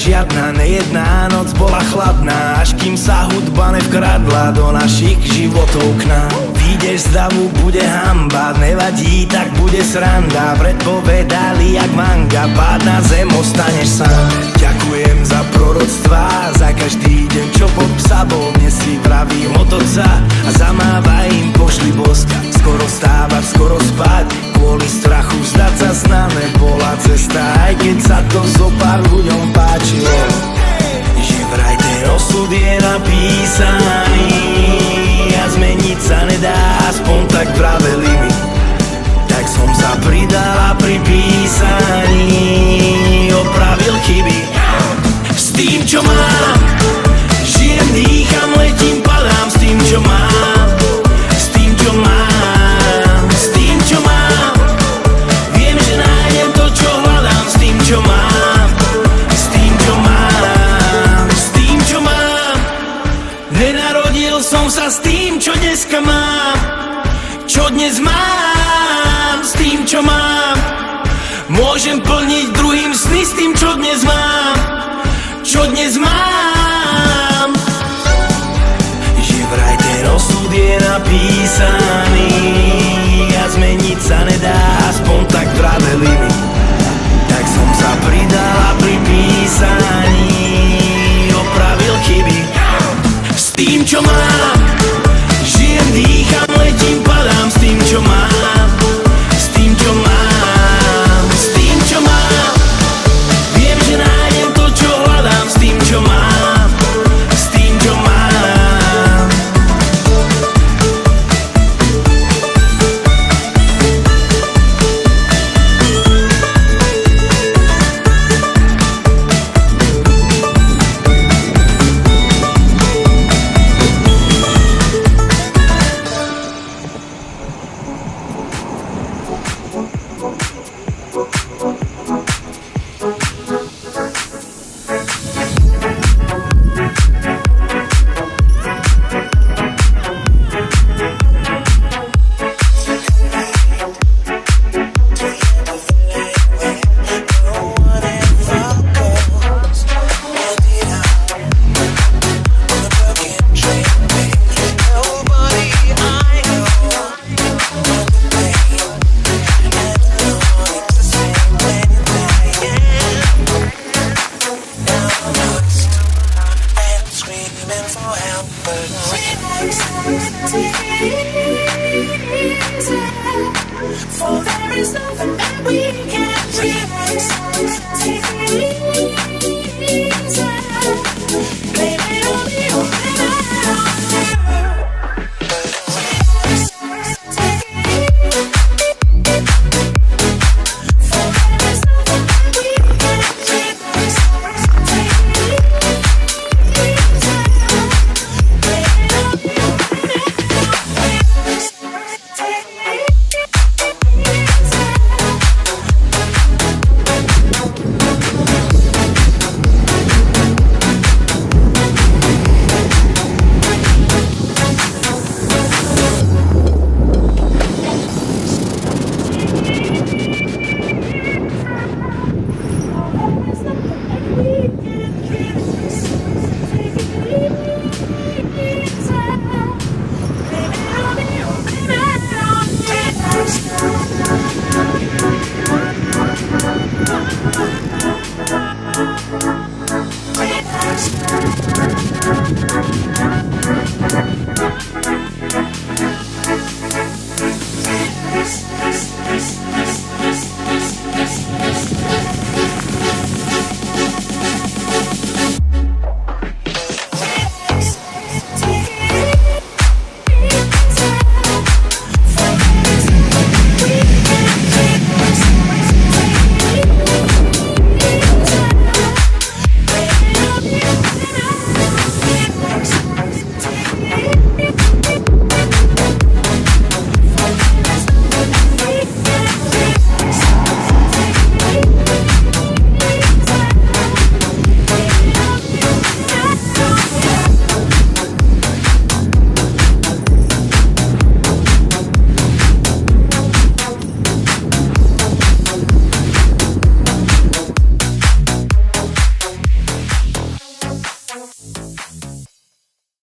žiadna, nejedná noc bola chladná, až kým sa hudba nevkradla do našich životov k nám. Vyjdeš z davu, bude hamba, nevadí, tak bude sranda. Predpovedali jak manga, pád na zem, ostaneš sám. Ďakujem za proroctvá, za každý deň, čo pod psa bol. Dnes si pravím od otca a zamávaj im, pošli boska. Skoro stávať, skoro spať, kvôli strachu vzdať sa sna nebola cesta, aj keď sa to zo pár ľuďom páčilo. Že vraj ten osud je napísaný a zmeniť sa nedá, aspoň tak vraveli mi. Tak som sa pridal a pri písaní opravil chyby. S tým, čo mám, žijem, dýcham, letím, padám. S tým, čo mám, s tým, čo mám, s tým, čo mám. Viem, že nájdem to, čo hľadám. S tým, čo mám, s tým, čo mám, s tým, čo mám. Nenarodil som sa s tým, čo dneska mám, čo dnes mám. S tým, čo mám, môžem plniť druhým sny. S tým, čo dnes mám, čo dnes mám. Že vraj ten osud je napísaný a zmeniť sa nedá, aspoň tak vraveli mi. Tak som sa pridal a pri písaní